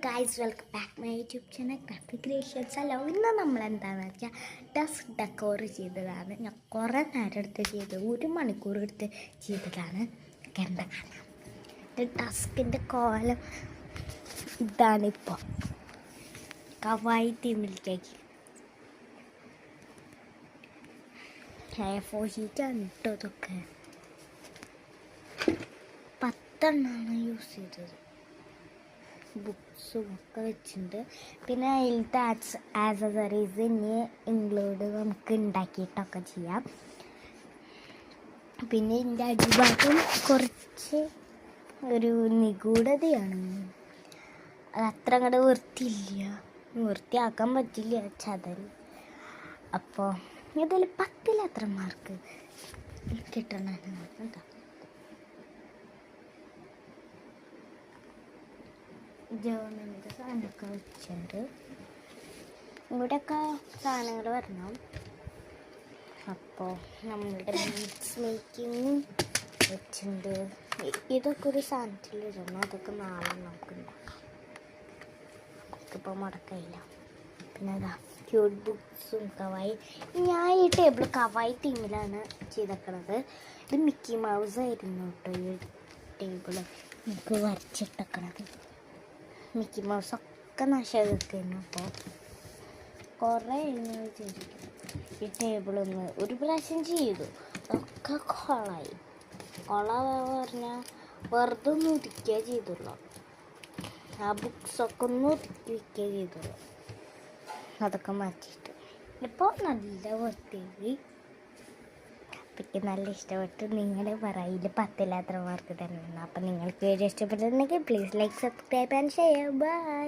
Guys, welcome back my YouTube channel craft creations. Hello, ഇന്ന് നമ്മൾ എന്താണെന്ന് വെച്ചാൽ ഡെസ്ക് ഡെക്കോർ ചെയ്തതാണ്. ഞാൻ കുറേ നേരം എടുത്ത് ചെയ്തത്, 1 മണിക്കൂർ എടുത്ത് ചെയ്തതാണ്. എന്താ കാണാം, ഡെസ്കിൻ്റെ കോലം ഇതാണിപ്പോൾ. കവായി തീമിലേക്ക് ഷീറ്റാണ് ഇട്ടോ. ഇതൊക്കെ 10 എണ്ണമാണ് യൂസ് ചെയ്തത്. ബുക്സും ഒക്കെ വെച്ചിട്ടുണ്ട്. പിന്നെ അതിലത്തെ ആക്സസറീസ് ഇനി ഇൻക്ലൂഡ് നമുക്ക് ഉണ്ടാക്കിയിട്ടൊക്കെ ചെയ്യാം. പിന്നെ ഇതിൻ്റെ അടിഭാഗം കുറച്ച് ഒരു നിഗൂഢതയാണ്. അത് അത്ര അങ്ങോട്ട് വൃത്തിയാക്കാൻ പറ്റില്ല, ചതൽ. അപ്പോൾ ഇതിൽ 10ൽ എത്ര മാർക്ക് കിട്ടണമെന്ന് കേട്ടോ. ജോണിൻ്റെ സാധനമൊക്കെ വെച്ചിട്ടുണ്ട്. ഇവിടെയൊക്കെ സാധനങ്ങൾ വരണം. അപ്പോൾ നമ്മളുടെ ബീഡ്സ് മേക്കിങ് വെച്ചിട്ടുണ്ട്. ഇതൊക്കെ ഒരു സാധനത്തിലിടണം. അതൊക്കെ നാളെ നമുക്ക് ഉണ്ടാക്കാം. നമുക്കിപ്പോൾ മുടക്കയില്ല. പിന്നെ അതാ ക്യൂട്ട് ബുക്സും കവായി. ഞാൻ ഈ ടേബിൾ കവായി തീമിലാണ് ചെയ്തേക്കണത്. ഇത് മിക്കി മൗസ് ആയിരുന്നു കേട്ടോ. ഈ ടേബിൾ നമുക്ക് വരച്ചിട്ടേക്കണത് മിക്കി മൗസൊക്കെ നശിക്കുന്നു. അപ്പോൾ കുറേ ചെയ്തിരിക്കുന്നു. ഈ ടേബിളൊന്ന് ഒരു പ്രാവശ്യം ചെയ്തു, ഒക്കെ കൊളായി. പറഞ്ഞാൽ വെറുതെ ഒന്ന് ഒതുക്കുക ചെയ്തുള്ളൂ. ആ ബുക്സൊക്കെ ഒന്ന് ഒതുക്കി വയ്ക്കുക ചെയ്തുള്ളൂ. അതൊക്കെ മാറ്റിയിട്ട് ഇപ്പോൾ നല്ല വൃത്തിയായി. എനിക്ക് നല്ല ഇഷ്ടപ്പെട്ടു. നിങ്ങൾ പറയില്ല 10ൽ എത്ര മാർക്ക് തന്നെയാണ്. അപ്പം നിങ്ങൾക്ക് വീഡിയോ ഇഷ്ടപ്പെട്ടിട്ടുണ്ടെങ്കിൽ please like, subscribe and share. By.